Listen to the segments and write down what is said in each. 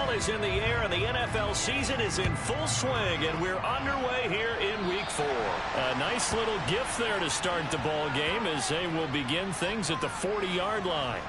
ball is in the air, and the NFL season is in full swing, and we're underway here in Week 4. A nice little gift there to start the ball game as they will begin things at the 40-yard line.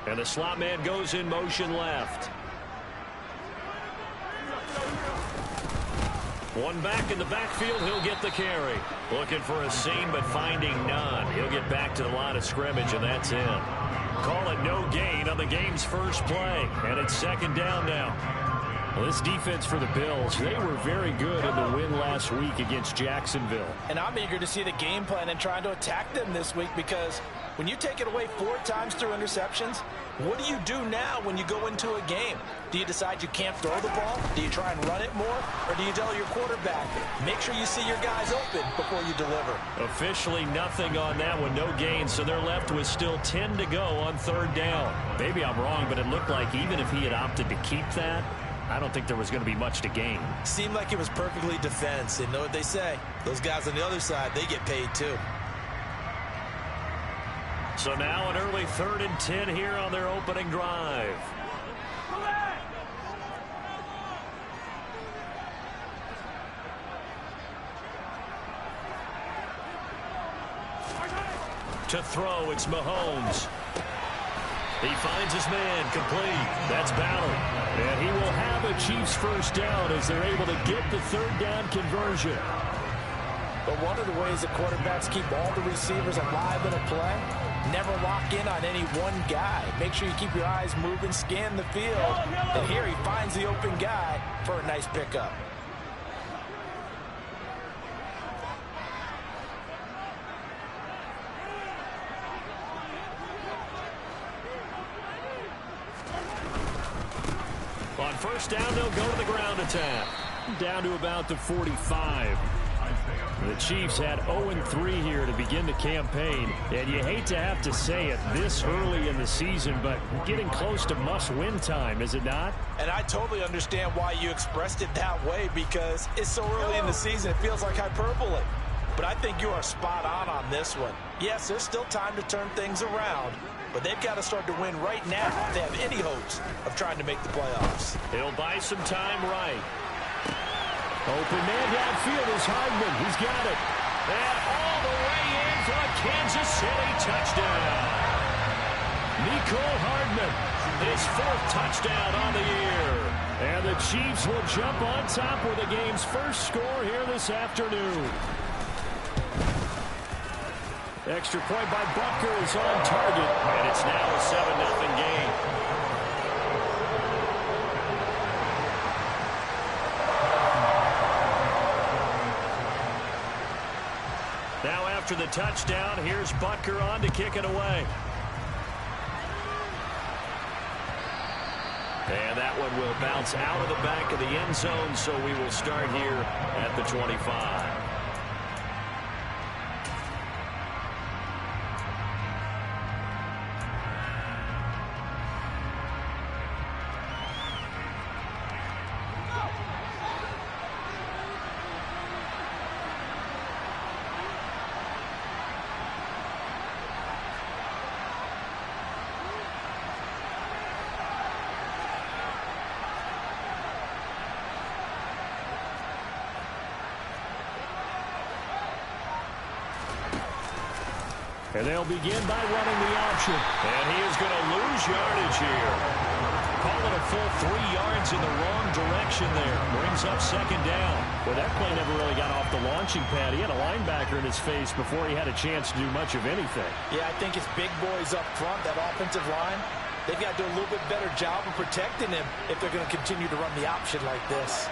And the slot man goes in motion left. One back in the backfield, he'll get the carry. Looking for a seam, but finding none. He'll get back to the line of scrimmage, and that's in. Call it no gain on the game's first play, and it's second down now. Well, this defense for the Bills, they were very good in the win last week against Jacksonville. And I'm eager to see the game plan and trying to attack them this week, because when you take it away 4 times through interceptions, what do you do now when you go into a game? Do you decide you can't throw the ball? Do you try and run it more? Or do you tell your quarterback, make sure you see your guys open before you deliver? Officially nothing on that one, no gain, so they're left with still 10 to go on third down. Maybe I'm wrong, but it looked like even if he had opted to keep that, I don't think there was going to be much to gain. Seemed like it was perfectly defense. And know what they say? Those guys on the other side, they get paid too. So now an early 3rd and 10 here on their opening drive. To throw, it's Mahomes. He finds his man, complete. That's Ballard. And he will have a Chiefs first down as they're able to get the third down conversion. But one of the ways that quarterbacks keep all the receivers alive in a play, never lock in on any one guy. Make sure you keep your eyes moving, scan the field. And here he finds the open guy for a nice pickup. On first down, they'll go to the ground attack. Down to about the 45. The Chiefs had 0-3 here to begin the campaign, and you hate to have to say it this early in the season, but getting close to must-win time, is it not? And I totally understand why you expressed it that way, because it's so early in the season, it feels like hyperbole. But I think you are spot on this one. Yes, there's still time to turn things around, but they've got to start to win right now if they have any hopes of trying to make the playoffs. He'll buy some time right. Open man downfield is Hardman. He's got it. And all the way in for a Kansas City touchdown. Nicole Hardman, his 4th touchdown on the year. And the Chiefs will jump on top with the game's first score here this afternoon. Extra point by Butker is on target, and it's now a 7-0 game. Now after the touchdown, here's Butker on to kick it away. And that one will bounce out of the back of the end zone, so we will start here at the 25. And they'll begin by running the option. And he is going to lose yardage here. Call it a full 3 yards in the wrong direction there. Brings up second down. Well, that play never really got off the launching pad. He had a linebacker in his face before he had a chance to do much of anything. Yeah, I think it's big boys up front, that offensive line. They've got to do a little bit better job of protecting him if they're going to continue to run the option like this.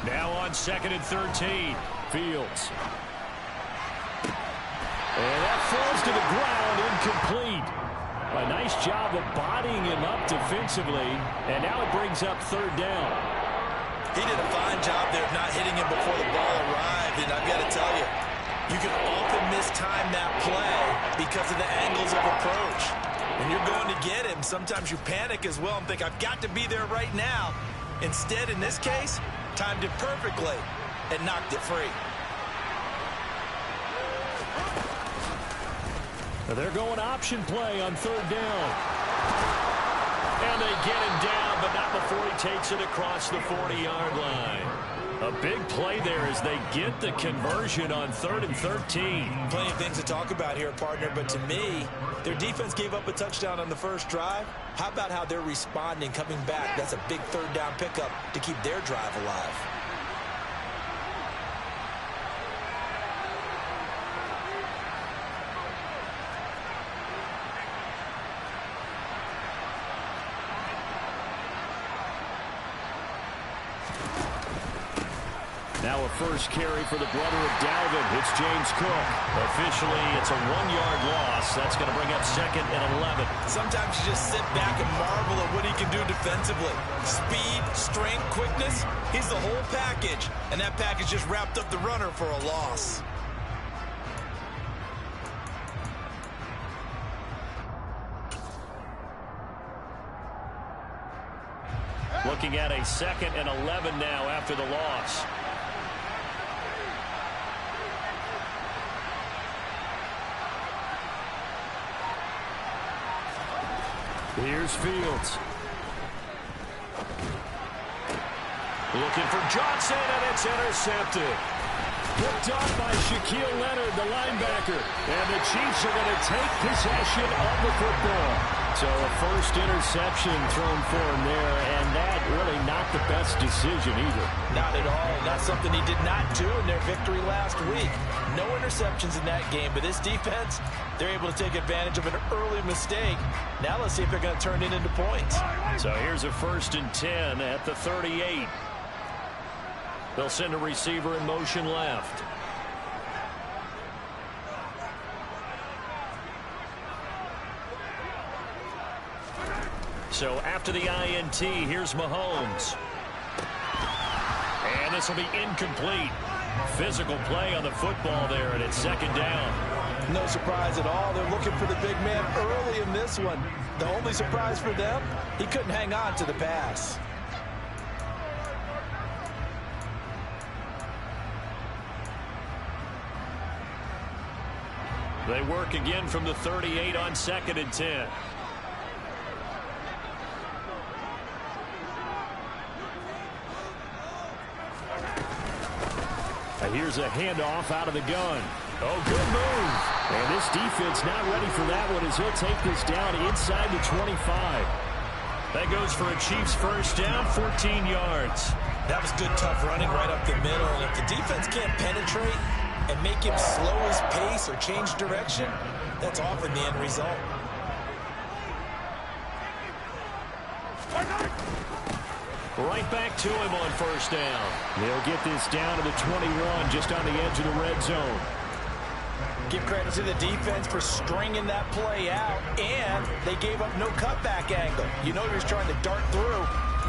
Now on 2nd and 13, Fields. And that falls to the ground, incomplete. A nice job of bodying him up defensively, and now it brings up third down. He did a fine job there of not hitting him before the ball arrived, and I've got to tell you, you can often mistime that play because of the angles of approach. When you're going to get him, sometimes you panic as well and think, I've got to be there right now. Instead, in this case, timed it perfectly and knocked it free. They're going option play on third down. And they get him down, but not before he takes it across the 40-yard line. A big play there as they get the conversion on 3rd and 13. Plenty of things to talk about here, partner, but to me, their defense gave up a touchdown on the first drive. How about how they're responding, coming back? That's a big third down pickup to keep their drive alive. Now a first carry for the brother of Dalvin. It's James Cook. Officially, it's a 1-yard loss. That's going to bring up 2nd and 11. Sometimes you just sit back and marvel at what he can do defensively. Speed, strength, quickness. He's the whole package. And that package just wrapped up the runner for a loss. Looking at a 2nd and 11 now after the loss. Here's Fields. Looking for Johnson, and it's intercepted. Picked off by Shaquille Leonard, the linebacker. And the Chiefs are going to take possession of the football. So a first interception thrown for him there, and that really not the best decision either. Not at all. That's something he did not do in their victory last week. No interceptions in that game, but this defense, they're able to take advantage of an early mistake. Now let's see if they're going to turn it into points. So here's a 1st and 10 at the 38. They'll send a receiver in motion left. So after the INT, here's Mahomes. And this will be incomplete. Physical play on the football there, and it's 2nd down. No surprise at all. They're looking for the big man early in this one. The only surprise for them, he couldn't hang on to the pass. They work again from the 38 on 2nd and 10. Here's a handoff out of the gun. Oh, good move. And this defense not ready for that one as he'll take this down inside the 25. That goes for a Chiefs first down, 14 yards. That was good, tough running right up the middle. And if the defense can't penetrate and make him slow his pace or change direction, that's often the end result. Right back to him on first down. They'll get this down to the 21, just on the edge of the red zone. Give credit to the defense for stringing that play out, and they gave up no cutback angle. You know he was trying to dart through.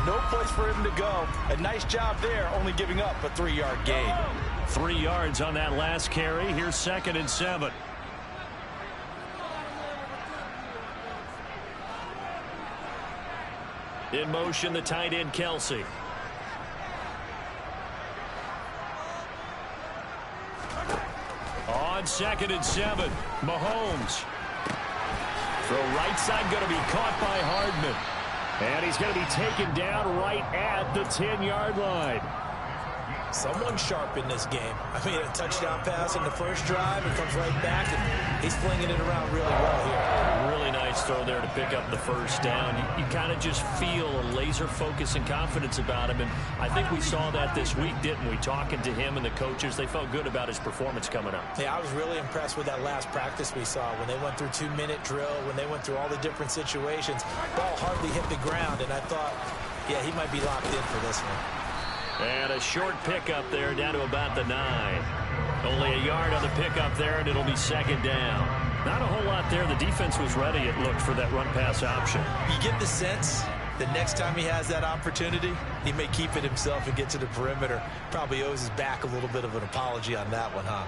No place for him to go. A nice job there, only giving up a 3-yard gain. 3 yards on that last carry. Here's 2nd and 7. In motion, the tight end, Kelsey. On 2nd and 7, Mahomes. Throw right side going to be caught by Hardman. And he's going to be taken down right at the 10-yard line. Someone sharp in this game. I mean, a touchdown pass in the first drive. It comes right back, and he's flinging it around really well here. Really nice throw there to pick up the first down. You kind of just feel a laser focus and confidence about him, and I think we saw that this week, didn't we? Talking to him and the coaches, they felt good about his performance coming up. Yeah, I was really impressed with that last practice we saw when they went through 2-minute drill, when they went through all the different situations. Ball hardly hit the ground, and I thought, yeah, he might be locked in for this one. And a short pickup there down to about the 9. Only a yard on the pickup there, and it'll be 2nd down. Not a whole lot there. The defense was ready, it looked, for that run-pass option. You get the sense the next time he has that opportunity, he may keep it himself and get to the perimeter. Probably owes his back a little bit of an apology on that one, huh?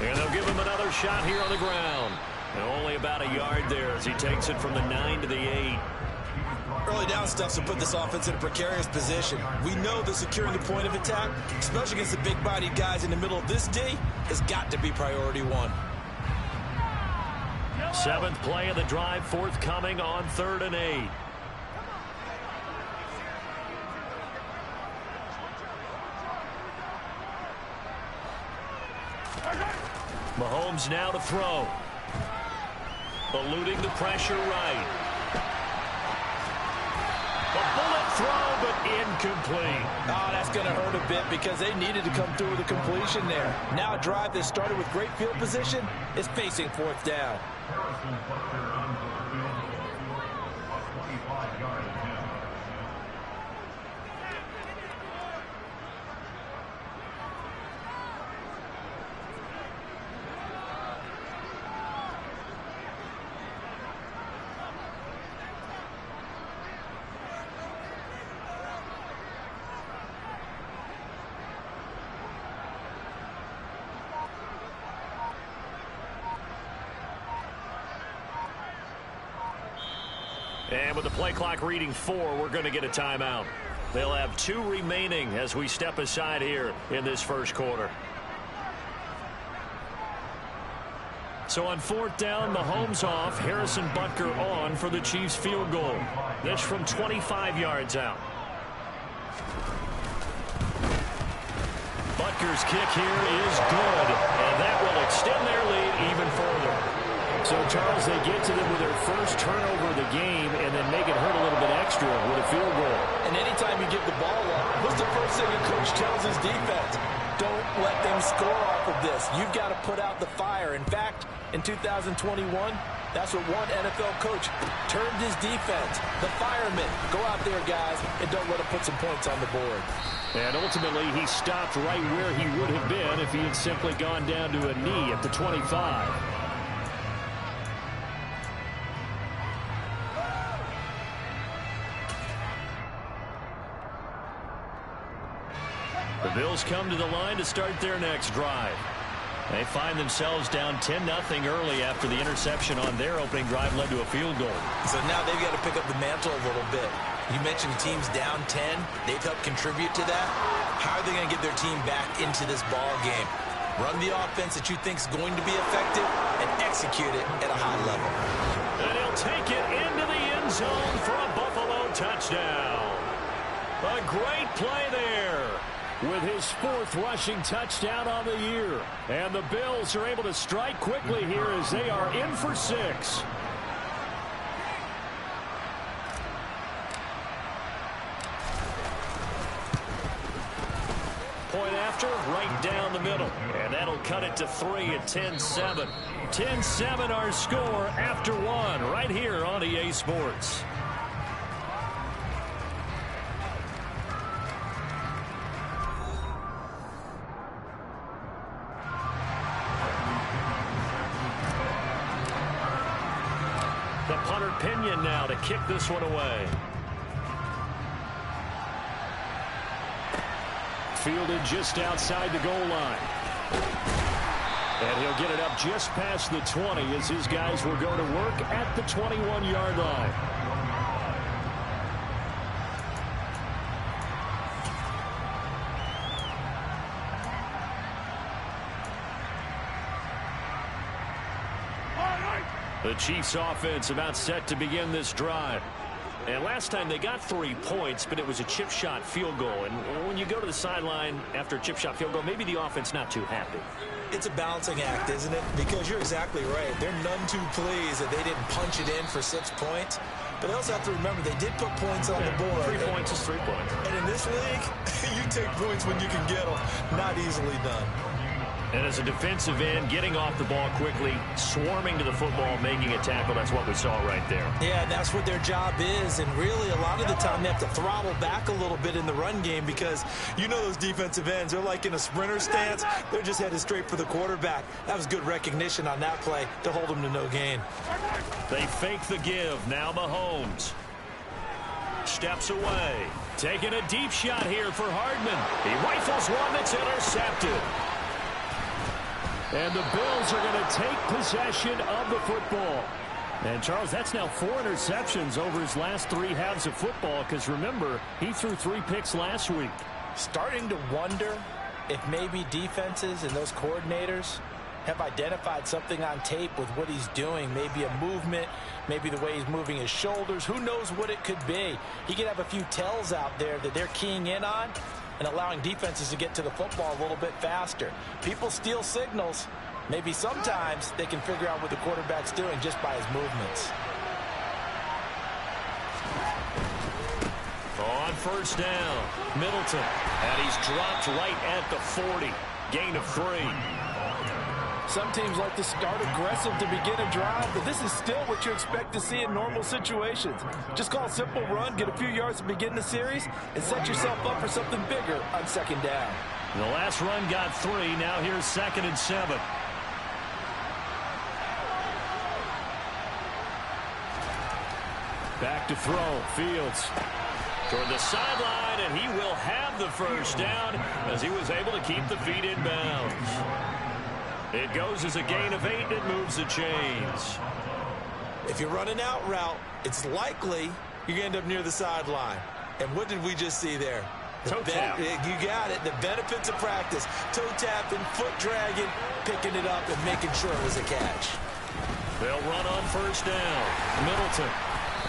And they'll give him another shot here on the ground. And only about a yard there as he takes it from the 9 to the 8. Early down stuff to put this offense in a precarious position. We know that securing the point of attack, especially against the big-bodied guys in the middle of this D, has got to be priority one. 7th play of the drive forthcoming on 3rd and 8. Mahomes now to throw. Eluding the pressure right. A bullet throw, but incomplete. Oh, that's going to hurt a bit because they needed to come through with a completion there. Now a drive that started with great field position is facing 4th down. And with the play clock reading 4, we're going to get a timeout. They'll have 2 remaining as we step aside here in this first quarter. So on 4th down, Mahomes off, Harrison Butker on for the Chiefs field goal. This from 25 yards out. Butker's kick here is good, and that will extend their lead even further. So, Charles, they get to them with their first turnover of the game and then make it hurt a little bit extra with a field goal. And anytime you give the ball up, what's the first thing a coach tells his defense? Don't let them score off of this. You've got to put out the fire. In fact, in 2021, that's what one NFL coach termed his defense. The firemen. Go out there, guys, and don't let them put some points on the board. And ultimately, he stopped right where he would have been if he had simply gone down to a knee at the 25. The Bills come to the line to start their next drive. They find themselves down 10-0 early after the interception on their opening drive led to a field goal. So now they've got to pick up the mantle a little bit. You mentioned teams down 10. They've helped contribute to that. How are they going to get their team back into this ball game? Run the offense that you think is going to be effective and execute it at a high level. And he'll take it into the end zone for a Buffalo touchdown. A great play there, with his 4th rushing touchdown on the year. And the Bills are able to strike quickly here as they are in for 6. Point after, right down the middle. And that'll cut it to 3 at 10-7. 10-7 our score after 1 right here on EA Sports. The punter Pinion now to kick this one away. Fielded just outside the goal line. And he'll get it up just past the 20 as his guys will go to work at the 21-yard line. The Chiefs offense about set to begin this drive. And last time they got 3 points, but it was a chip shot field goal. And when you go to the sideline after a chip shot field goal, maybe the offense not too happy. It's a balancing act, isn't it? Because you're exactly right. They're none too pleased that they didn't punch it in for 6 points. But they also have to remember they did put points on the board. 3 points is 3 points. And in this league, you take points when you can get them. Not easily done. And as a defensive end, getting off the ball quickly, swarming to the football, making a tackle, that's what we saw right there. Yeah, and that's what their job is. And really, a lot of the time, they have to throttle back a little bit in the run game because you know those defensive ends, they're like in a sprinter stance. They're just headed straight for the quarterback. That was good recognition on that play to hold them to no gain. They fake the give. Now Mahomes steps away. Taking a deep shot here for Hardman. He rifles one that's intercepted. And the Bills are going to take possession of the football. And, Charles, that's now 4 interceptions over his last 3 halves of football because, remember, he threw 3 picks last week. Starting to wonder if maybe defenses and those coordinators have identified something on tape with what he's doing. Maybe a movement, maybe the way he's moving his shoulders. Who knows what it could be? He could have a few tells out there that they're keying in on and allowing defenses to get to the football a little bit faster. People steal signals. Maybe sometimes they can figure out what the quarterback's doing just by his movements. On first down, Middleton. And he's dropped right at the 40. Gain of 3. Some teams like to start aggressive to begin a drive, but this is still what you expect to see in normal situations. Just call a simple run, get a few yards to begin the series, and set yourself up for something bigger on second down. The last run got 3. Now here's 2nd and 7. Back to throw. Fields toward the sideline, and he will have the first down as he was able to keep the feet in bounds. It goes as a gain of 8. It moves the chains. If you're running out route, it's likely you're going to end up near the sideline. And what did we just see there? Toe tap. You got it. The benefits of practice. Toe tapping, foot dragging, picking it up, and making sure it was a catch. They'll run on first down. Middleton.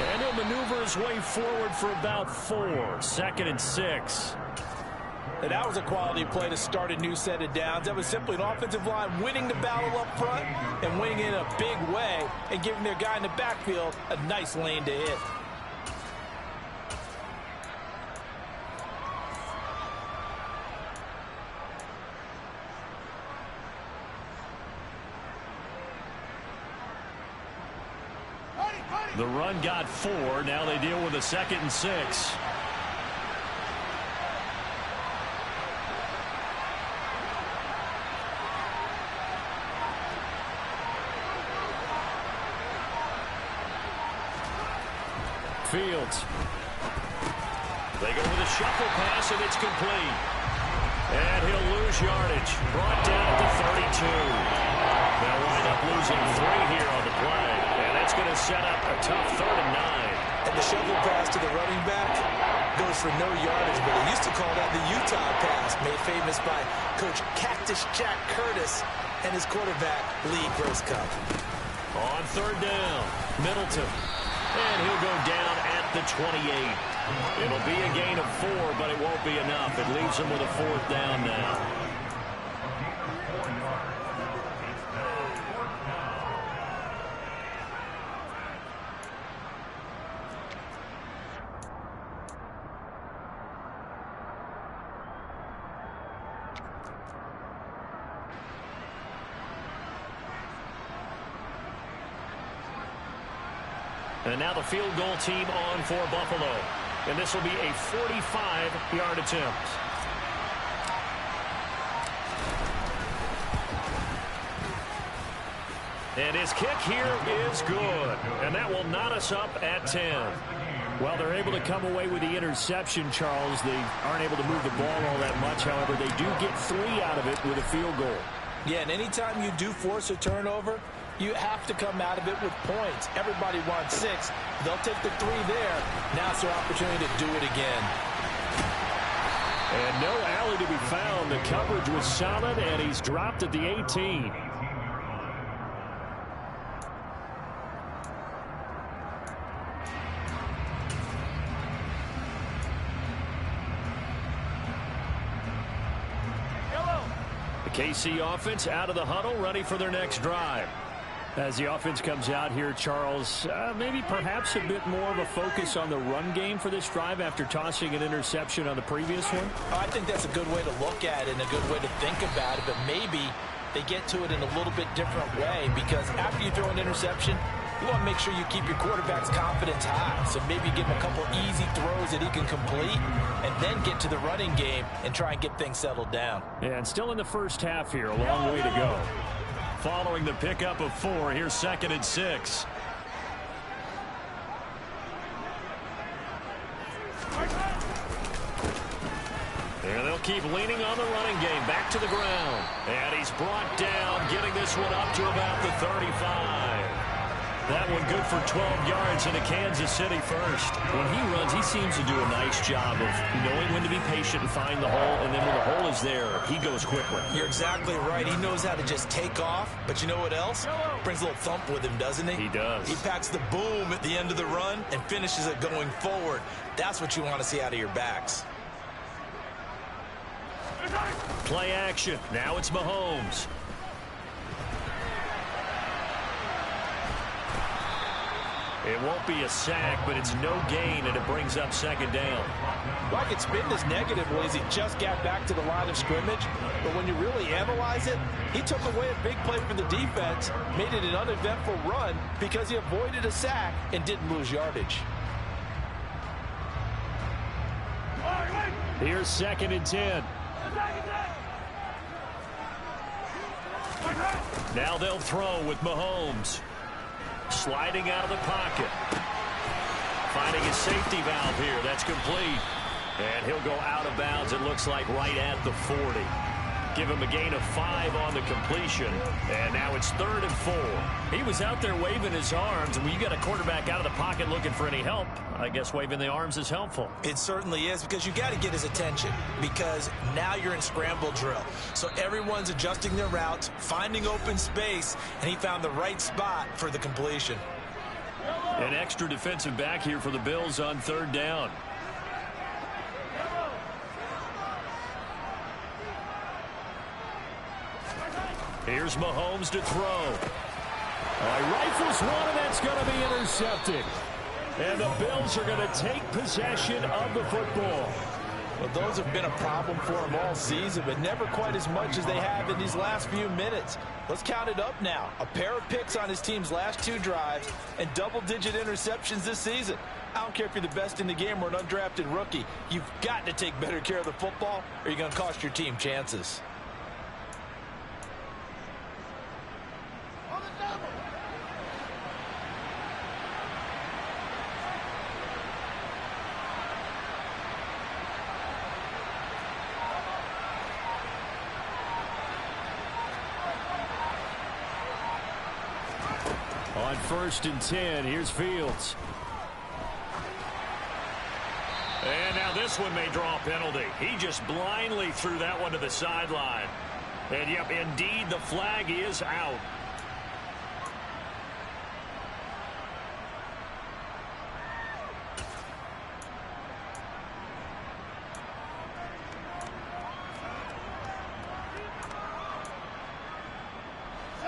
And he'll maneuver his way forward for about 4. 2nd and 6. And that was a quality play to start a new set of downs. That was simply an offensive line winning the battle up front and winning in a big way and giving their guy in the backfield a nice lane to hit. The run got 4. Now they deal with a 2nd and 6. Fields. They go with a shuffle pass, and it's complete. And he'll lose yardage. Brought down at the 32. They'll wind up losing 3 here on the play. And that's going to set up a tough 3rd and 9. And the shovel pass to the running back goes for no yardage, but they used to call that the Utah pass, made famous by Coach Cactus Jack Curtis and his quarterback, Lee Grosscup. On 3rd down, Middleton. And he'll go down at the 28. It'll be a gain of 4, but it won't be enough. It leaves him with a 4th down now. And now the field goal team on for Buffalo. And this will be a 45-yard attempt. And his kick here is good. And that will knot us up at 10. Well, they're able to come away with the interception, Charles. They aren't able to move the ball all that much. However, they do get 3 out of it with a field goal. Yeah, and anytime you do force a turnover, you have to come out of it with points. Everybody wants 6. They'll take the 3 there. Now it's their opportunity to do it again. And no alley to be found. The coverage was solid, and he's dropped at the 18. The KC offense out of the huddle, ready for their next drive. As the offense comes out here, Charles, maybe perhaps a bit more of a focus on the run game for this drive after tossing an interception on the previous one? I think that's a good way to look at it and a good way to think about it, but maybe they get to it in a little bit different way, because after you throw an interception, you want to make sure you keep your quarterback's confidence high. So maybe give him a couple easy throws that he can complete and then get to the running game and try and get things settled down. Yeah, and still in the first half here, a long way to go. Following the pickup of 4, here's 2nd and 6. And they'll keep leaning on the running game. Back to the ground. And he's brought down, getting this one up to about the 35. That one good for 12 yards into Kansas City first. When he runs, he seems to do a nice job of knowing when to be patient and find the hole, and then when the hole is there, he goes quickly. You're exactly right. He knows how to just take off, but you know what else? Brings a little thump with him, doesn't he? He does. He packs the boom at the end of the run and finishes it going forward. That's what you want to see out of your backs. Play action. Now it's Mahomes. It won't be a sack, but it's no gain, and it brings up 2nd down. Well, I could spin this negatively as he just got back to the line of scrimmage. But when you really analyze it, he took away a big play for the defense, made it an uneventful run because he avoided a sack and didn't lose yardage. Here's 2nd and 10. Now they'll throw with Mahomes. Sliding out of the pocket. Finding his safety valve here. That's complete. And he'll go out of bounds, it looks like, right at the 40. Give him a gain of 5 on the completion. And now it's 3rd and 4. He was out there waving his arms. And when you got a quarterback out of the pocket looking for any help, I guess waving the arms is helpful. It certainly is, because you got to get his attention, because now you're in scramble drill. So everyone's adjusting their routes, finding open space, and he found the right spot for the completion. An extra defensive back here for the Bills on 3rd down. Here's Mahomes to throw. He rifles one, and that's going to be intercepted. And the Bills are going to take possession of the football. Well, those have been a problem for him all season, but never quite as much as they have in these last few minutes. Let's count it up now. A pair of picks on his team's last 2 drives and double-digit interceptions this season. I don't care if you're the best in the game or an undrafted rookie. You've got to take better care of the football, or you're going to cost your team chances. On 1st and 10, here's Fields. And now this one may draw a penalty. He just blindly threw that one to the sideline. And, yep, indeed, the flag is out.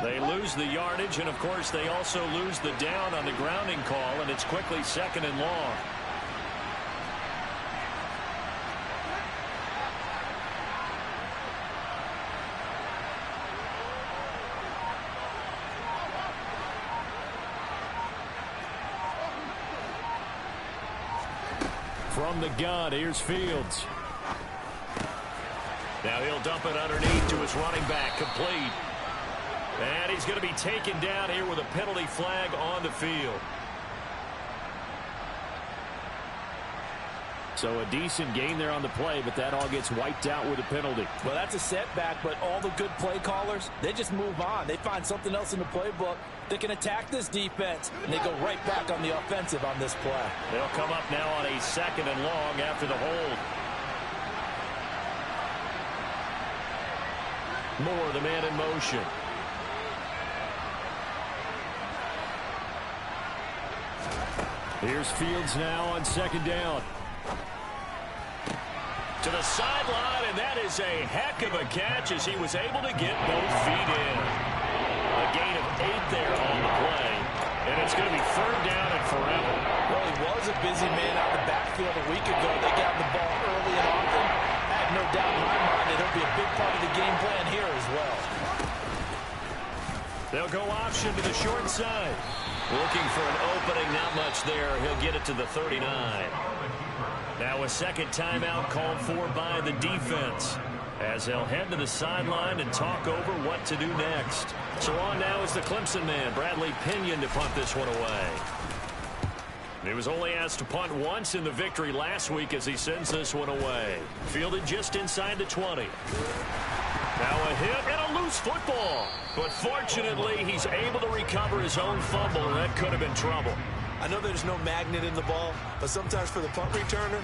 They lose the yardage, and, of course, they also lose the down on the grounding call, and it's quickly 2nd and long. From the gun, here's Fields. Now he'll dump it underneath to his running back, complete. And he's going to be taken down here with a penalty flag on the field. So a decent gain there on the play, but that all gets wiped out with a penalty. Well, that's a setback, but all the good play callers, they just move on. They find something else in the playbook that can attack this defense, and they go right back on the offensive on this play. They'll come up now on a 2nd and long after the hold. Moore, the man in motion. Here's Fields now on 2nd down. To the sideline, and that is a heck of a catch as he was able to get both feet in. A gain of 8 there on the play. And it's going to be third down and forever. Well, he was a busy man out of the backfield a week ago. They got the ball early and often. I have no doubt in my mind that he'll be a big part of the game plan here as well. They'll go option to the short side. Looking for an opening, not much there. He'll get it to the 39. Now a second timeout called for by the defense, as they'll head to the sideline and talk over what to do next. So on now is the Clemson man, Bradley Pinion, to punt this one away. He was only asked to punt once in the victory last week as he sends this one away. Fielded just inside the 20. Now a hit and a loose football. But fortunately, he's able to recover his own fumble, and that could have been trouble. I know there's no magnet in the ball, but sometimes for the punt returner,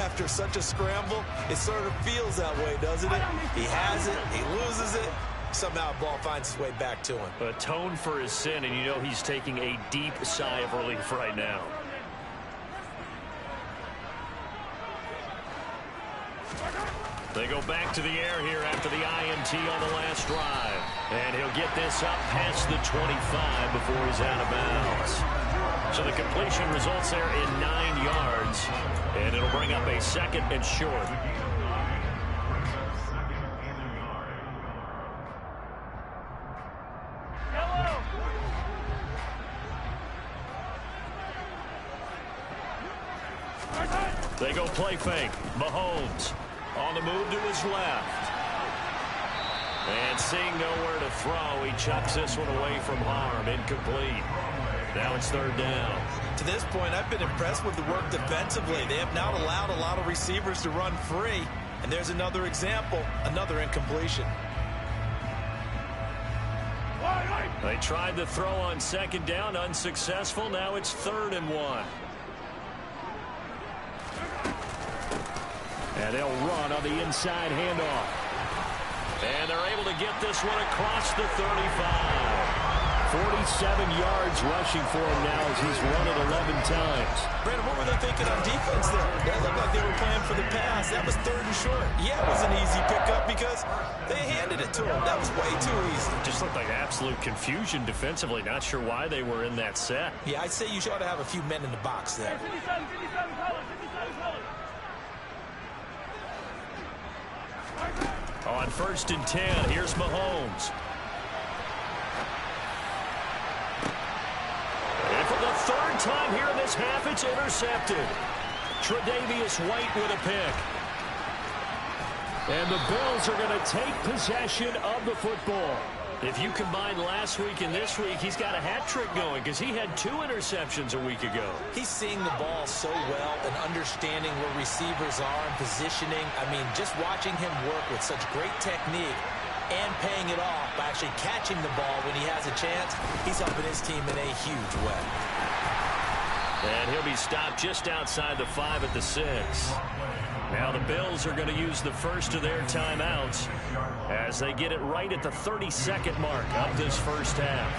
after such a scramble, it sort of feels that way, doesn't it? He has it, he loses it, somehow the ball finds its way back to him. Atone for his sin, and you know he's taking a deep sigh of relief right now. They go back to the air here after the INT on the last drive. And he'll get this up past the 25 before he's out of bounds. So the completion results there in 9 yards. And it'll bring up a second and short. They go play fake. Mahomes on the move to his left. And seeing nowhere to throw, he chucks this one away from harm. Incomplete. Now it's third down. To this point, I've been impressed with the work defensively. They have not allowed a lot of receivers to run free. And there's another example, another incompletion. They tried the throw on second down, unsuccessful. Now it's 3rd and 1. And they'll run on the inside handoff. And they're able to get this one across the 35. 47 yards rushing for him now as he's run it 11 times. Brandon, what were they thinking on defense there? That looked like they were playing for the pass. That was 3rd and short. Yeah, it was an easy pickup because they handed it to him. That was way too easy. Just looked like absolute confusion defensively. Not sure why they were in that set. Yeah, I'd say you ought to have a few men in the box there. On 1st and 10, here's Mahomes. And for the 3rd time here in this half, it's intercepted. Tre'Davious White with a pick. And the Bills are going to take possession of the football. If you combine last week and this week, he's got a hat trick going because he had 2 interceptions a week ago. He's seeing the ball so well and understanding where receivers are and positioning. I mean, just watching him work with such great technique and paying it off by actually catching the ball when he has a chance, he's helping his team in a huge way. And he'll be stopped just outside the 5 at the 6. Now the Bills are going to use the first of their timeouts as they get it right at the 32nd mark of this first half.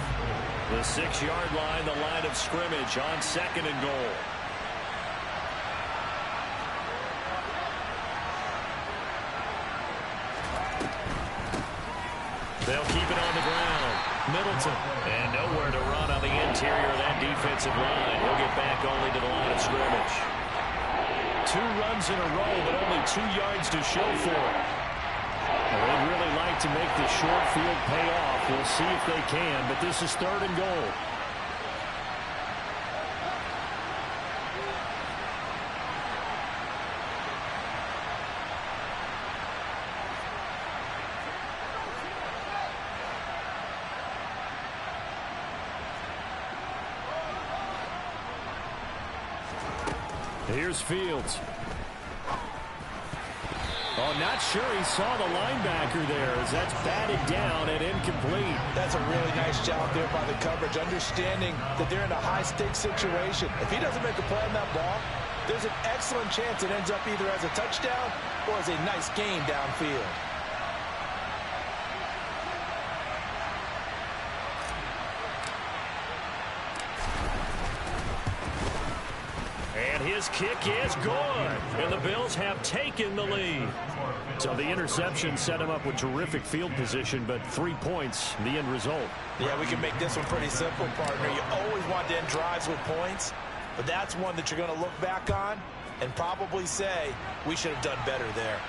The 6-yard line, the line of scrimmage on 2nd and goal. They'll keep it on the ground. Middleton. And nowhere to run on the interior of that defensive line. He'll get back only to the line of scrimmage. 2 runs in a row, but only 2 yards to show for it. Well, they'd really like to make the short field pay off. We'll see if they can, but this is 3rd and goal. Here's Fields. Oh, not sure he saw the linebacker there as that's batted down and incomplete. That's a really nice job there by the coverage, understanding that they're in a high-stakes situation. If he doesn't make a play on that ball, there's an excellent chance it ends up either as a touchdown or as a nice gain downfield. And his kick is good. And the Bills have taken the lead. So the interception set him up with terrific field position, but 3 points, the end result. Yeah, we can make this one pretty simple, partner. You always want to end drives with points, but that's one that you're going to look back on and probably say, we should have done better there.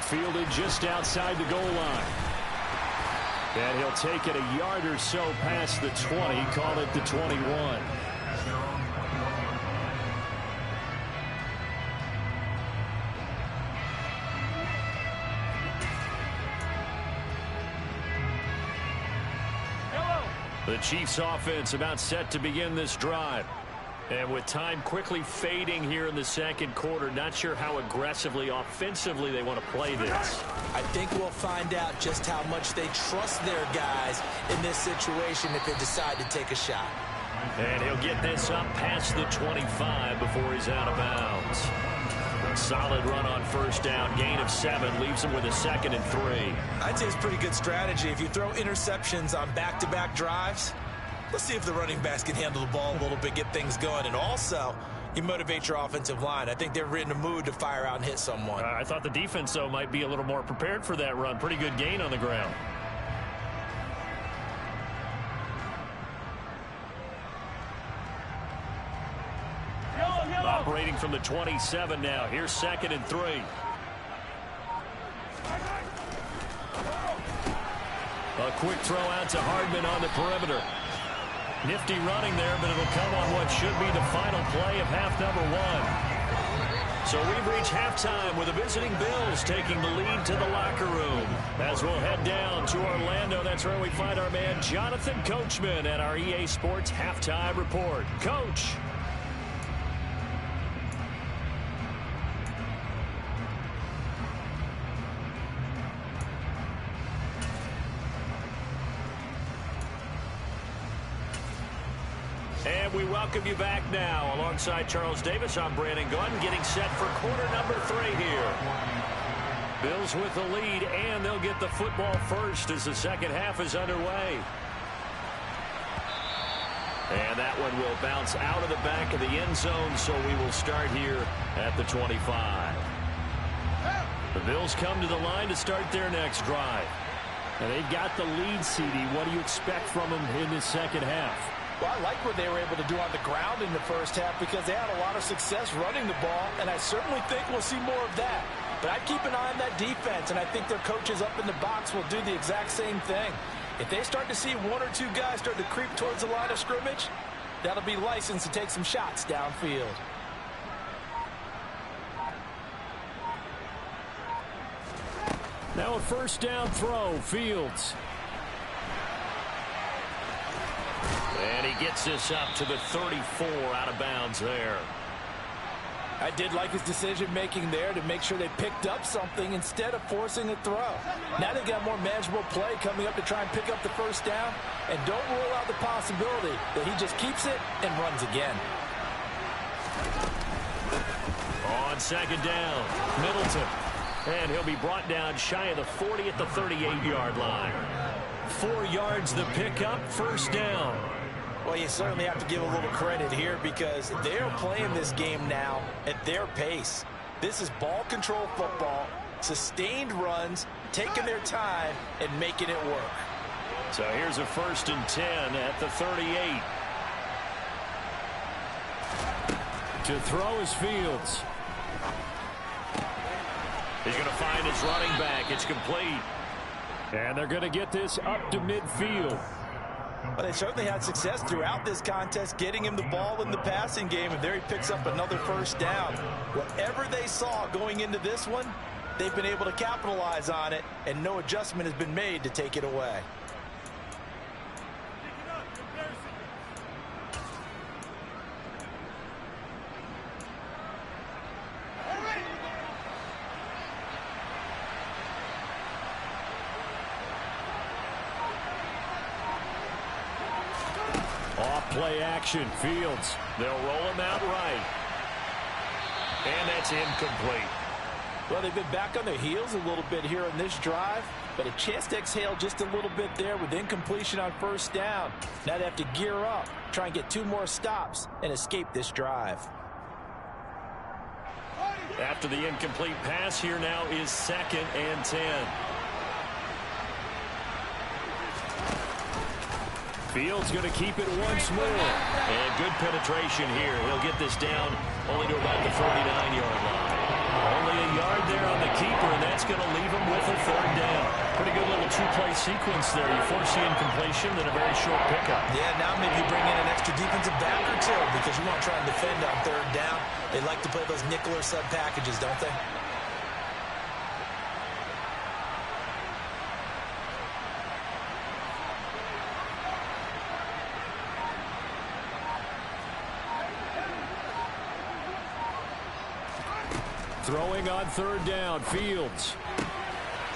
Fielded just outside the goal line. And he'll take it a yard or so past the 20, call it the 21. The Chiefs offense about set to begin this drive. And with time quickly fading here in the second quarter, not sure how aggressively, offensively they want to play this. I think we'll find out just how much they trust their guys in this situation if they decide to take a shot. And he'll get this up past the 25 before he's out of bounds. A solid run on first down, gain of 7, leaves him with a 2nd and 3. I'd say it's pretty good strategy. If you throw interceptions on back-to-back drives, let's see if the running backs can handle the ball a little bit, get things going. And also, you motivate your offensive line. I think they're in a mood to fire out and hit someone. I thought the defense, though, might be a little more prepared for that run. Pretty good gain on the ground. Operating from the 27 now. Here's 2nd and 3. A quick throw out to Hardman on the perimeter. Nifty running there, but it'll come on what should be the final play of half number 1. So we've reached halftime with the visiting Bills taking the lead to the locker room. As we'll head down to Orlando, that's where we find our man Jonathan Coachman at our EA Sports Halftime Report. Coach. And we welcome you back now. Alongside Charles Davis, I'm Brandon Gunn, getting set for quarter number 3 here. Bills with the lead, and they'll get the football first as the second half is underway. And that one will bounce out of the back of the end zone, so we will start here at the 25. The Bills come to the line to start their next drive. And they've got the lead, CD. What do you expect from them in this second half? Well, I like what they were able to do on the ground in the first half because they had a lot of success running the ball, and I certainly think we'll see more of that. But I'd keep an eye on that defense, and I think their coaches up in the box will do the exact same thing. If they start to see 1 or 2 guys start to creep towards the line of scrimmage, that'll be licensed to take some shots downfield. Now a first down throw, Fields. And he gets this up to the 34 out of bounds there. I did like his decision-making there to make sure they picked up something instead of forcing a throw. Now they got more manageable play coming up to try and pick up the first down. And don't rule out the possibility that he just keeps it and runs again. On second down, Middleton. And he'll be brought down shy of the 40 at the 38-yard line. 4 yards the pickup, first down. Well, you certainly have to give a little credit here because they're playing this game now at their pace. This is ball control football, sustained runs, taking their time, and making it work. So here's a 1st and 10 at the 38. To throw is Fields. He's going to find his running back. It's complete. And they're going to get this up to midfield. Well, they certainly had success throughout this contest, getting him the ball in the passing game, and there he picks up another first down. Whatever they saw going into this one, they've been able to capitalize on it, and no adjustment has been made to take it away. Play action, Fields. They'll roll him out right. And that's incomplete. Well, they've been back on their heels a little bit here on this drive, but a chance to exhale just a little bit there with incompletion on first down. Now they have to gear up, try and get 2 more stops, and escape this drive. After the incomplete pass, here now is 2nd and 10. Fields going to keep it once more. And good penetration here. He'll get this down only to about the 49-yard line. Only a yard there on the keeper, and that's going to leave him with a 3rd down. Pretty good little two-play sequence there. You force the incompletion, then a very short pickup. Yeah, now maybe you bring in an extra defensive back or two because you want to try and defend on 3rd down. They like to play those nickel or sub packages, don't they? Throwing on 3rd down, Fields.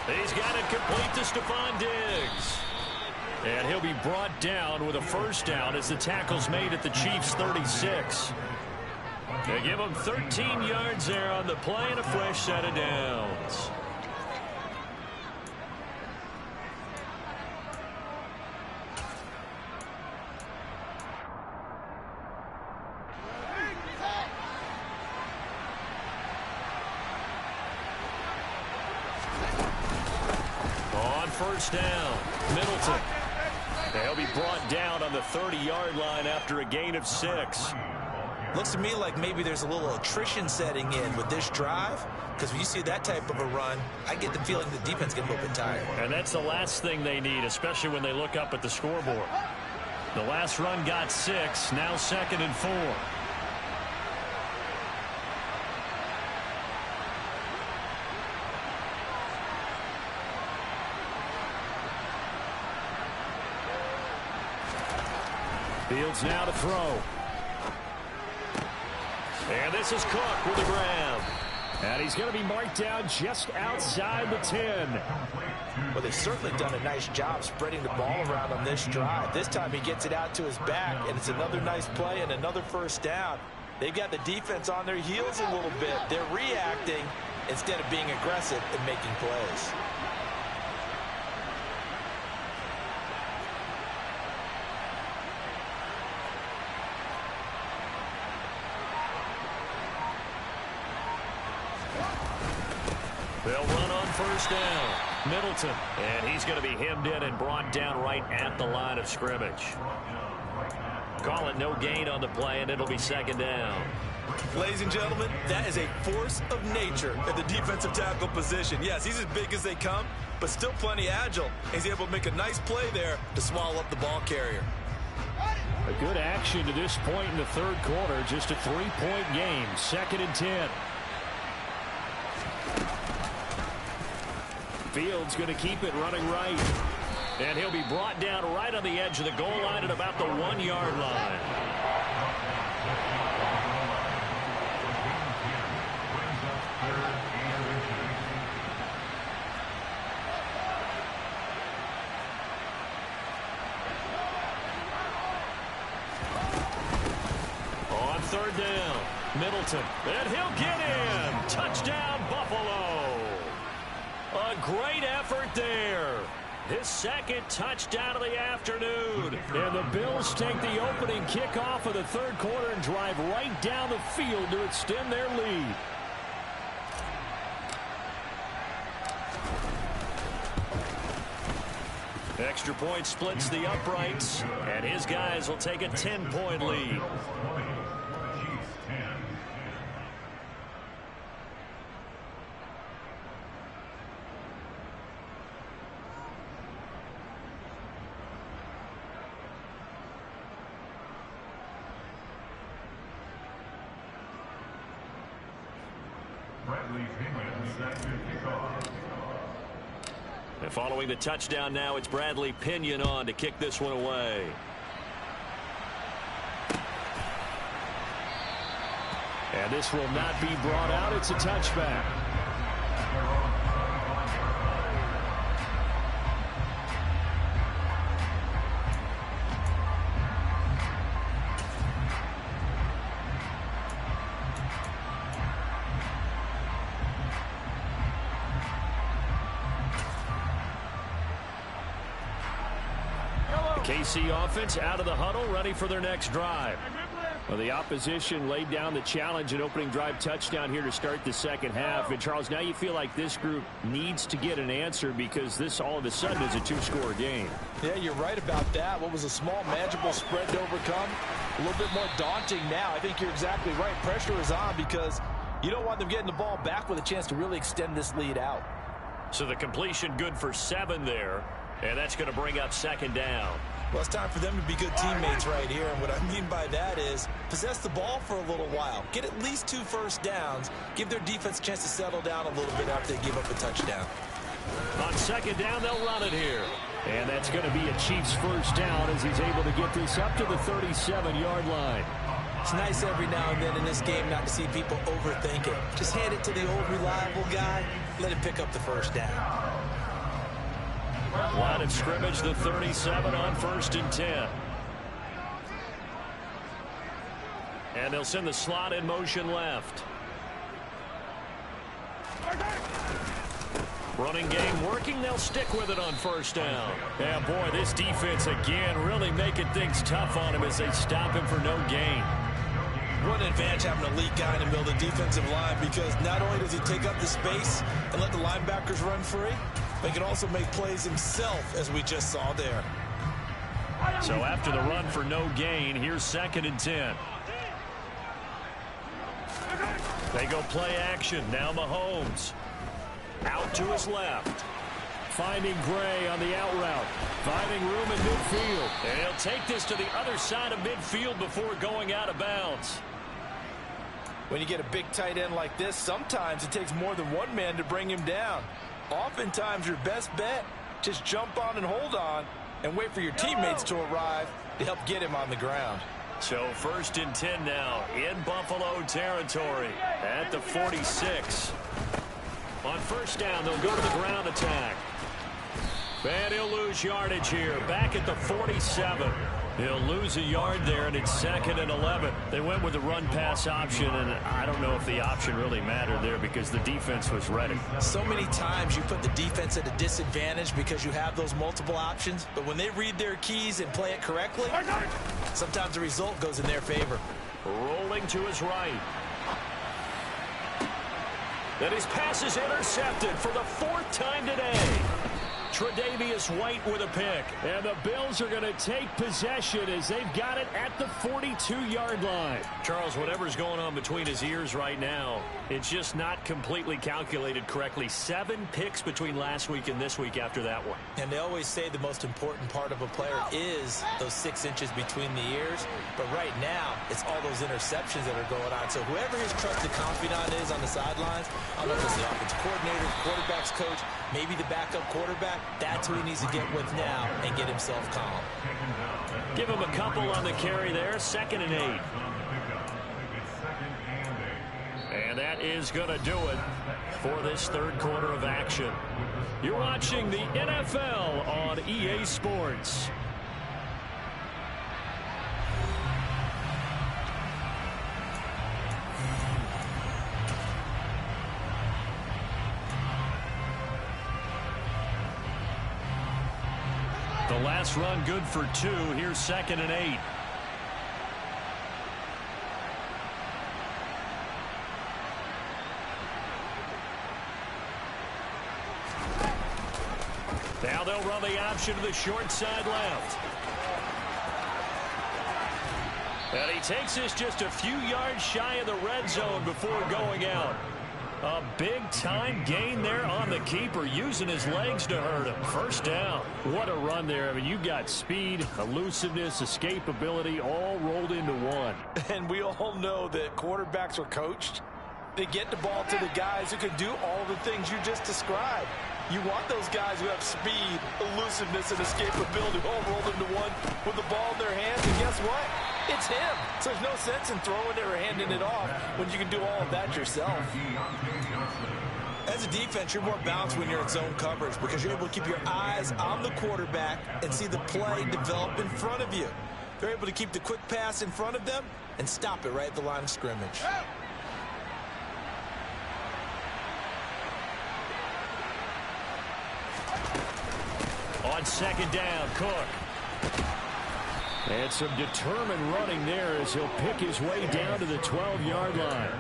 He's got it complete to Stephon Diggs. And he'll be brought down with a 1st down as the tackle's made at the Chiefs' 36. They give him 13 yards there on the play and a fresh set of downs. On 1st down, Middleton. They'll be brought down on the 30-yard line after a gain of 6. Looks to me like maybe there's a little attrition setting in with this drive, because when you see that type of a run, I get the feeling the defense gets a little bit tired. And that's the last thing they need, especially when they look up at the scoreboard. The last run got 6, now 2nd and 4. Fields now to throw. And this is Cook with a grab. And he's going to be marked down just outside the 10. Well, they've certainly done a nice job spreading the ball around on this drive. This time he gets it out to his back, and it's another nice play and another 1st down. They've got the defense on their heels a little bit. They're reacting instead of being aggressive and making plays. They'll run on 1st down. Middleton. And he's going to be hemmed in and brought down right at the line of scrimmage. Call it no gain on the play, and it'll be 2nd down. Ladies and gentlemen, that is a force of nature at the defensive tackle position. Yes, he's as big as they come, but still plenty agile. He's able to make a nice play there to swallow up the ball carrier. A good action to this point in the 3rd quarter. Just a 3-point game. 2nd and 10. Fields going to keep it running right. And he'll be brought down right on the edge of the goal line at about the 1-yard line. On 3rd down, Middleton. And he'll get in. Touchdown, Buffalo. A great effort there. His 2nd touchdown of the afternoon. And the Bills take the opening kickoff of the 3rd quarter and drive right down the field to extend their lead. Extra point splits the uprights, and his guys will take a 10-point lead. And following the touchdown now, it's Bradley Pinion on to kick this one away. And this will not be brought out. It's a touchback. KC offense out of the huddle, ready for their next drive. Well, the opposition laid down the challenge and opening drive touchdown here to start the second half. And, Charles, now you feel like this group needs to get an answer because this all of a sudden is a two-score game. Yeah, you're right about that. What was a small, manageable spread to overcome, a little bit more daunting now. I think you're exactly right. Pressure is on because you don't want them getting the ball back with a chance to really extend this lead out. So the completion good for 7 there, and that's going to bring up second down. Well, it's time for them to be good teammates right here. And what I mean by that is possess the ball for a little while. Get at least 2 first downs. Give their defense a chance to settle down a little bit after they give up a touchdown. On second down, they'll run it here. And that's going to be a Chiefs first down as he's able to get this up to the 37-yard line. It's nice every now and then in this game not to see people overthink it. Just hand it to the old reliable guy. Let him pick up the first down. Line of scrimmage, the 37 on 1st and 10. And they'll send the slot in motion left. Running game working. They'll stick with it on first down. Yeah, boy, this defense again really making things tough on him as they stop him for no gain. What an advantage having an elite guy in the middle of the defensive line, because not only does he take up the space and let the linebackers run free, but he can also make plays himself, as we just saw there. So after the run for no gain, here's 2nd and 10. They go play action. Now Mahomes. Out to his left. Finding Gray on the out route. Finding room in midfield. And he'll take this to the other side of midfield before going out of bounds. When you get a big tight end like this, sometimes it takes more than one man to bring him down. Oftentimes, your best bet, just jump on and hold on and wait for your teammates to arrive to help get him on the ground. So 1st and 10 now in Buffalo territory at the 46. On first down, they'll go to the ground attack. And he'll lose yardage here, back at the 47. He'll lose a yard there, and it's 2nd and 11. They went with the run-pass option, and I don't know if the option really mattered there because the defense was ready. So many times you put the defense at a disadvantage because you have those multiple options, but when they read their keys and play it correctly, sometimes the result goes in their favor. Rolling to his right. And his pass is intercepted for the 4th time today. Tre'Davious White with a pick. And the Bills are going to take possession as they've got it at the 42-yard line. Charles, whatever's going on between his ears right now, it's just not completely calculated correctly. 7 picks between last week and this week after that one. And they always say the most important part of a player is those 6 inches between the ears. But right now, it's all those interceptions that are going on. So whoever his trusted confidant is on the sidelines, I don't know if it's the offensive coordinator, quarterback's coach, maybe the backup quarterback, that's who he needs to get with now and get himself calm. Give him a couple on the carry there. 2nd and 8. And that is going to do it for this 3rd quarter of action. You're watching the NFL on EA Sports. The last run good for 2. Here's 2nd and 8. Now they'll run the option to the short side left. And he takes this just a few yards shy of the red zone before going out. A big-time gain there on the keeper, using his legs to hurt him. First down. What a run there. I mean, you got speed, elusiveness, escapability, all rolled into one. And we all know that quarterbacks are coached. They get the ball to the guys who can do all the things you just described. You want those guys who have speed, elusiveness, and escapability all rolled into one with the ball in their hands. And guess what? It's him. So there's no sense in throwing it or handing it off when you can do all of that yourself. As a defense, you're more balanced when you're in zone coverage because you're able to keep your eyes on the quarterback and see the play develop in front of you. They're able to keep the quick pass in front of them and stop it right at the line of scrimmage. On 2nd down, Cook. And some determined running there as he'll pick his way down to the 12-yard line.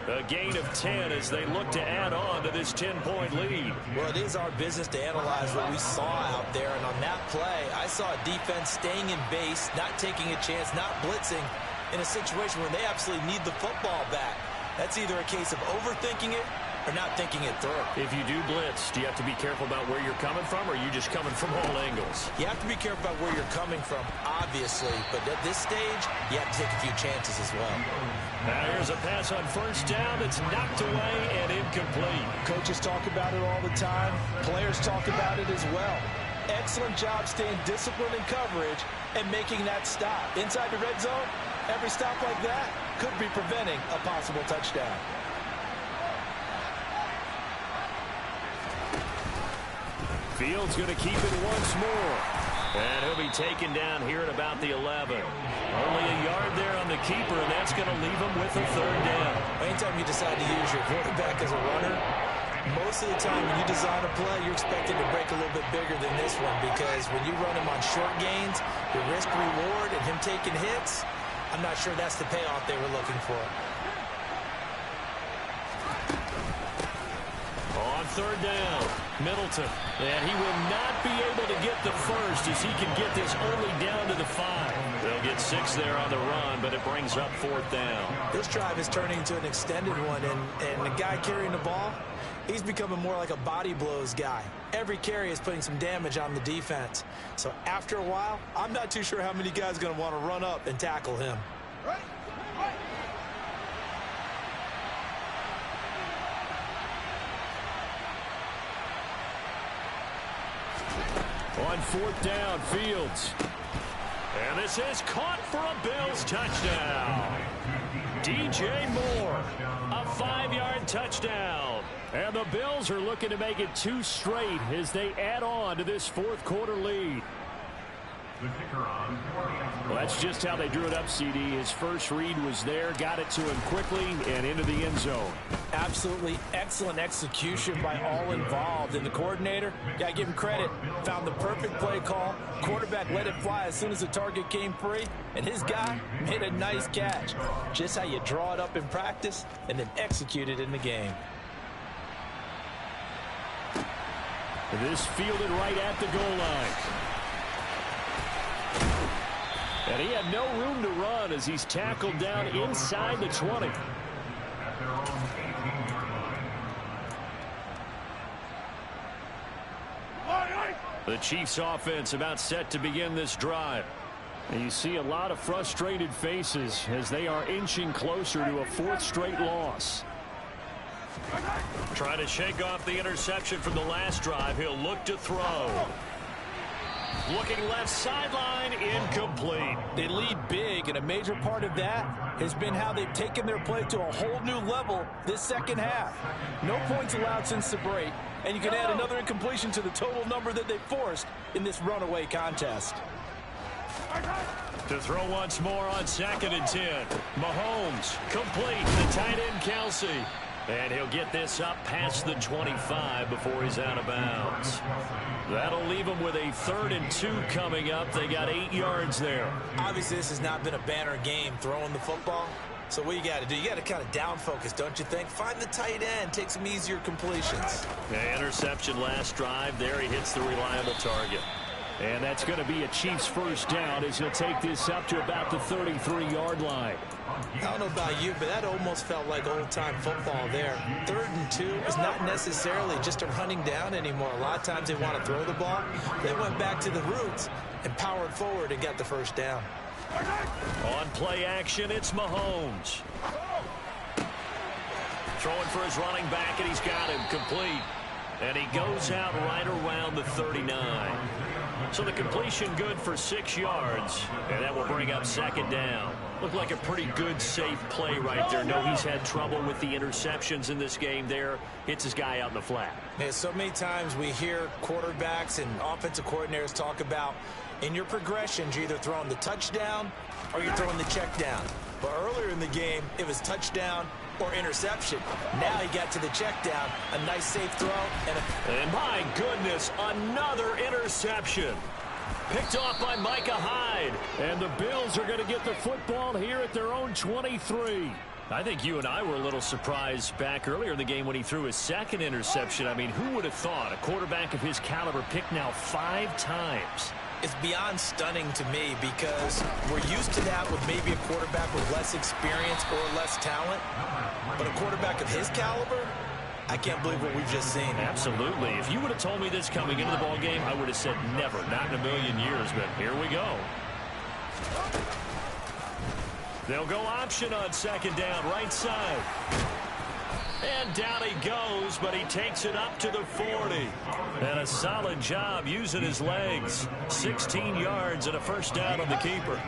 A gain of 10 as they look to add on to this 10-point lead. Well, it is our business to analyze what we saw out there. And on that play, I saw a defense staying in base, not taking a chance, not blitzing in a situation where they absolutely need the football back. That's either a case of overthinking it or not thinking it through. If you do blitz, do you have to be careful about where you're coming from, or are you just coming from all angles? You have to be careful about where you're coming from, obviously. But at this stage, you have to take a few chances as well. Now here's a pass on first down that's knocked away and incomplete. Coaches talk about it all the time. Players talk about it as well. Excellent job staying disciplined in coverage and making that stop. Inside the red zone, every stop like that could be preventing a possible touchdown. Fields going to keep it once more. And he'll be taken down here at about the 11. Only a yard there on the keeper, and that's going to leave him with a third down. Anytime you decide to use your quarterback as a runner, most of the time when you design a play, you're expected to break a little bit bigger than this one, because when you run him on short gains, your risk-reward and him taking hits, I'm not sure that's the payoff they were looking for. On third down, Middleton. And he will not be able to get the first as he can get this only down to the 5. They'll get 6 there on the run, but it brings up fourth down. This drive is turning into an extended one, and the guy carrying the ball, he's becoming more like a body blows guy. Every carry is putting some damage on the defense. So after a while, I'm not too sure how many guys are going to want to run up and tackle him. On fourth down, Fields. And this is caught for a Bills touchdown. DJ Moore, a 5-yard touchdown. And the Bills are looking to make it 2 straight as they add on to this fourth quarter lead. Well, that's just how they drew it up, CD. His first read was there, got it to him quickly, and into the end zone. Absolutely excellent execution by all involved. And the coordinator, gotta give him credit, found the perfect play call. Quarterback let it fly as soon as the target came free, and his guy made a nice catch. Just how you draw it up in practice and then execute it in the game. This fielded right at the goal line. And he had no room to run as he's tackled down inside the 20. The Chiefs offense about set to begin this drive. And you see a lot of frustrated faces as they are inching closer to a 4th straight loss. Trying to shake off the interception from the last drive. He'll look to throw. Looking left sideline, incomplete. They lead big, and a major part of that has been how they've taken their play to a whole new level this second half. No points allowed since the break, and you can add another incompletion to the total number that they forced in this runaway contest. To throw once more on 2nd and 10. Mahomes, complete. The tight end, Kelsey. And he'll get this up past the 25 before he's out of bounds. That'll leave him with a 3rd and 2 coming up. They got 8 yards there. Obviously, this has not been a banner game throwing the football. So what you got to do, you got to kind of down focus, don't you think? Find the tight end, take some easier completions. Yeah, interception last drive. There he hits the reliable target. And that's going to be a Chiefs first down as he'll take this up to about the 33-yard line. I don't know about you, but that almost felt like old-time football there. 3rd and 2 is not necessarily just a running down anymore. A lot of times they want to throw the ball. They went back to the roots and powered forward and got the first down. On play action, it's Mahomes. Throwing for his running back, and he's got him complete. And he goes out right around the 39. So the completion good for 6 yards, and that will bring up 2nd down. Looked like a pretty good, safe play right there. No, he's had trouble with the interceptions in this game there. Hits his guy out in the flat. Yeah, so many times we hear quarterbacks and offensive coordinators talk about in your progressions, you're either throwing the touchdown or you're throwing the check down. But earlier in the game, it was touchdown or interception. Now he got to the check down, a nice safe throw. And my goodness, another interception. Picked off by Micah Hyde. And the Bills are going to get the football here at their own 23. I think you and I were a little surprised back earlier in the game when he threw his second interception. I mean, who would have thought a quarterback of his caliber picked now 5 times? It's beyond stunning to me because we're used to that with maybe a quarterback with less experience or less talent. But a quarterback of his caliber, I can't believe what we've just seen. Absolutely. If you would have told me this coming into the ball game, I would have said never, not in a million years. But here we go. They'll go option on second down, right side. And down he goes, but he takes it up to the 40. And a solid job using his legs. 16 yards and a first down on the keeper.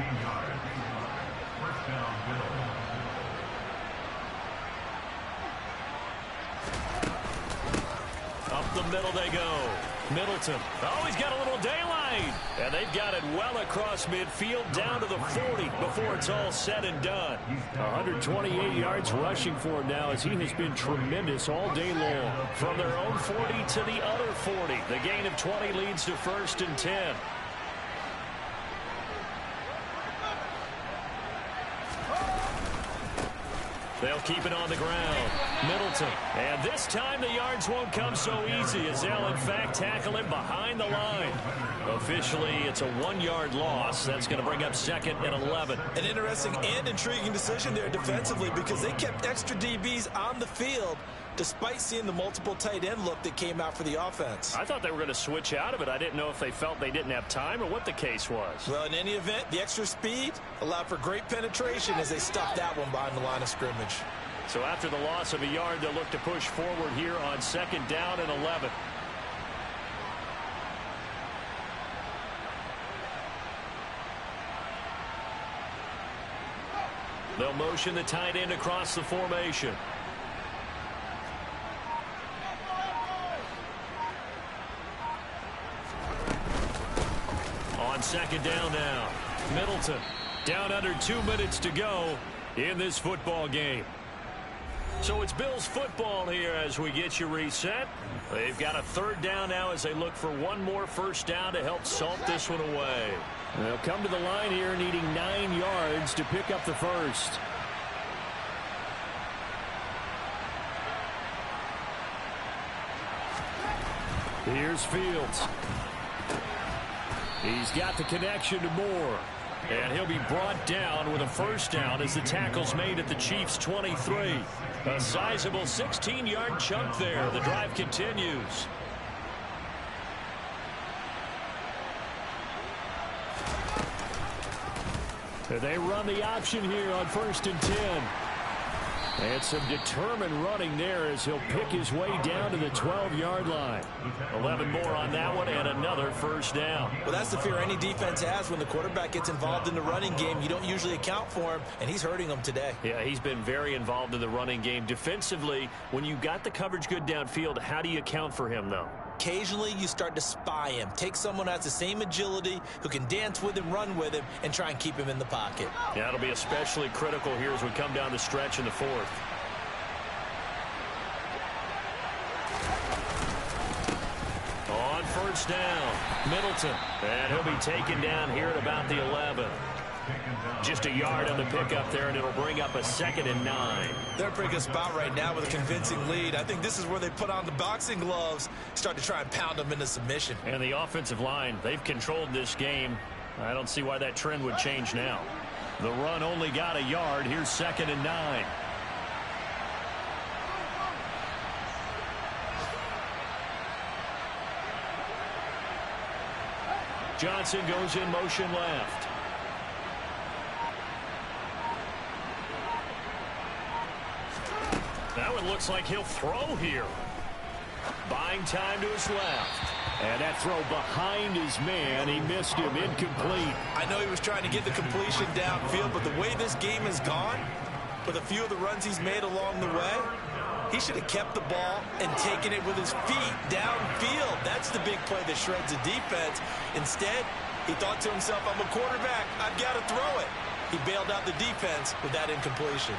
Up the middle they go. Middleton. Oh, he's got a little daylight. And they've got it well across midfield down to the 40 before it's all said and done. 128 yards rushing for him now as he has been tremendous all day long. From their own 40 to the other 40. The gain of 20 leads to 1st and 10. They'll keep it on the ground. Middleton. And this time the yards won't come so easy as they'll, in fact, tackle him behind the line. Officially, it's a 1-yard loss. That's going to bring up 2nd and 11. An interesting and intriguing decision there defensively because they kept extra DBs on the field despite seeing the multiple tight end look that came out for the offense. I thought they were going to switch out of it. I didn't know if they felt they didn't have time or what the case was. Well, in any event, the extra speed allowed for great penetration as they stuffed that one behind the line of scrimmage. So after the loss of a yard, they'll look to push forward here on 2nd down and 11. They'll motion the tight end across the formation. On 2nd down now. Middleton. Down under 2 minutes to go in this football game. So it's Bills football here as we get you reset. They've got a 3rd down now as they look for one more first down to help salt this one away. They'll come to the line here needing 9 yards to pick up the first. Here's Fields. He's got the connection to Moore. And he'll be brought down with a first down as the tackle's made at the Chiefs' 23. A sizable 16-yard chunk there. The drive continues. They run the option here on 1st and 10. And some determined running there as he'll pick his way down to the 12-yard line. 11 more on that one and another first down. Well, that's the fear any defense has when the quarterback gets involved in the running game. You don't usually account for him, and he's hurting them today. Yeah, he's been very involved in the running game. Defensively, when you got the coverage good downfield, how do you account for him, though? Occasionally, you start to spy him. Take someone who has the same agility, who can dance with him, run with him, and try and keep him in the pocket. Yeah, it'll be especially critical here as we come down the stretch in the 4th. On 1st down, Middleton. And he'll be taken down here at about the 11. Just a yard on the pickup there, and it'll bring up a 2nd and 9. They're in a pretty good spot right now with a convincing lead. I think this is where they put on the boxing gloves, start to try and pound them into submission. And the offensive line, they've controlled this game. I don't see why that trend would change now. The run only got a yard. Here's 2nd and 9. Johnson goes in motion left. That one looks like he'll throw here. Buying time to his left. And that throw behind his man, he missed him, incomplete. I know he was trying to get the completion downfield, but the way this game has gone, with a few of the runs he's made along the way, he should have kept the ball and taken it with his feet downfield. That's the big play that shreds the defense. Instead, he thought to himself, I'm a quarterback, I've got to throw it. He bailed out the defense with that incompletion.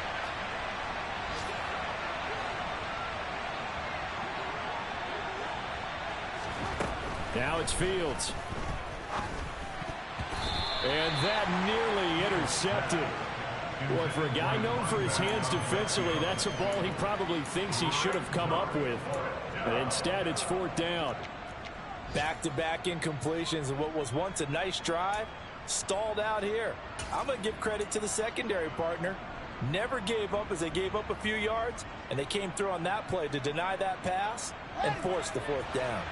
Now it's Fields. And that nearly intercepted. Boy, for a guy known for his hands defensively, that's a ball he probably thinks he should have come up with. But instead, it's fourth down. Back-to-back incompletions of what was once a nice drive, stalled out here. I'm going to give credit to the secondary partner. Never gave up as they gave up a few yards, and they came through on that play to deny that pass and force the fourth down.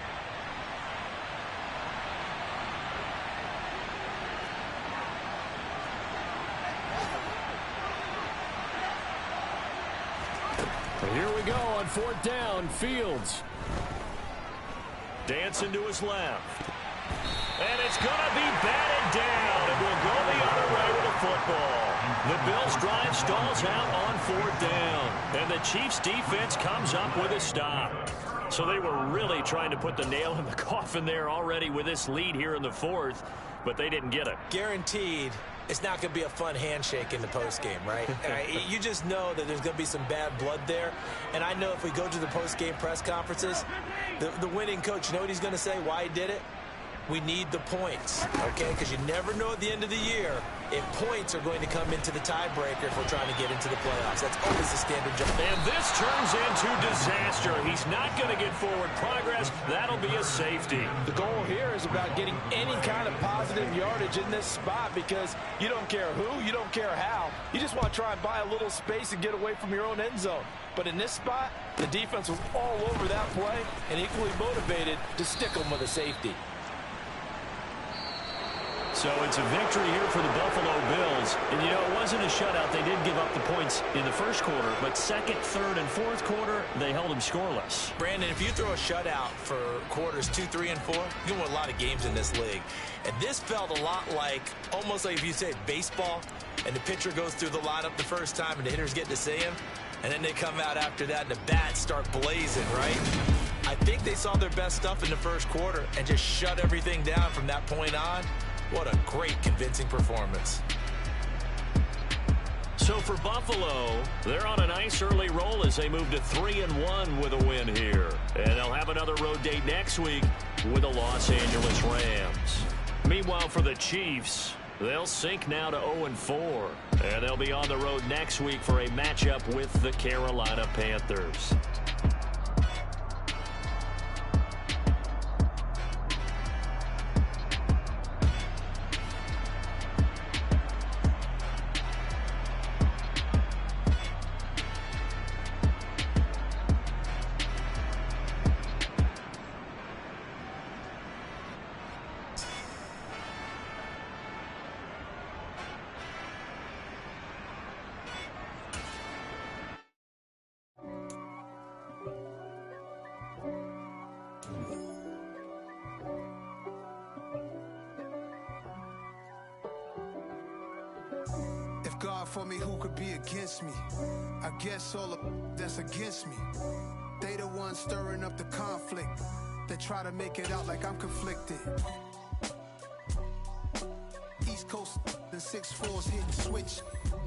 Here we go on fourth down. Fields. Dancing to his left. And it's going to be batted down. It will go the other way with the football. The Bills' drive stalls out on fourth down. And the Chiefs' defense comes up with a stop. So they were really trying to put the nail in the coffin there already with this lead here in the fourth, but they didn't get it. Guaranteed it's not going to be a fun handshake in the postgame, right? You just know that there's going to be some bad blood there. And I know if we go to the postgame press conferences, the winning coach, you know what he's going to say, why he did it? We need the points, okay? Because you never know at the end of the year if points are going to come into the tiebreaker if we're trying to get into the playoffs. That's always the standard job. And this turns into disaster. He's not going to get forward progress. That'll be a safety. The goal here is about getting any kind of positive yardage in this spot because you don't care who, you don't care how. You just want to try and buy a little space and get away from your own end zone. But in this spot, the defense was all over that play and equally motivated to stick them with a safety. So it's a victory here for the Buffalo Bills. And, you know, it wasn't a shutout. They did give up the points in the first quarter, but second, third, and fourth quarter, they held them scoreless. Brandon, if you throw a shutout for quarters 2, 3, and 4, you can win a lot of games in this league. And this felt a lot like, almost like if you say baseball, and the pitcher goes through the lineup the first time and the hitters get to see him, and then they come out after that and the bats start blazing, right? I think they saw their best stuff in the first quarter and just shut everything down from that point on. What a great, convincing performance. So for Buffalo, they're on a nice early roll as they move to 3-1 with a win here. And they'll have another road date next week with the Los Angeles Rams. Meanwhile, for the Chiefs, they'll sink now to 0-4. And they'll be on the road next week for a matchup with the Carolina Panthers. God for me, who could be against me? I guess all of that's against me. They the ones stirring up the conflict. They try to make it out like I'm conflicted. East Coast, the 6'4's hitting switch.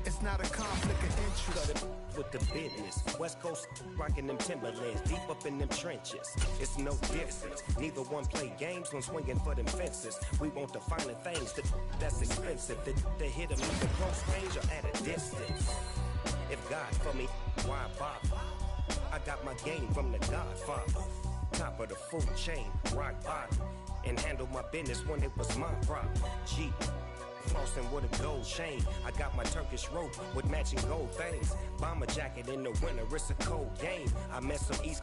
It's not a conflict of interest. With the business, West Coast rocking them Timberlands, deep up in them trenches. It's no difference. Neither one play games when swinging for them fences. We want the finer things that's expensive. The hit them either close range or at a distance. If God for me, why bother? I got my game from the Godfather. Top of the food chain, rock bottom, and handle my business when it was my problem. G. Flossing with a gold chain. I got my Turkish rope with matching gold things. Bomber jacket in the winter, it's a cold game. I met some East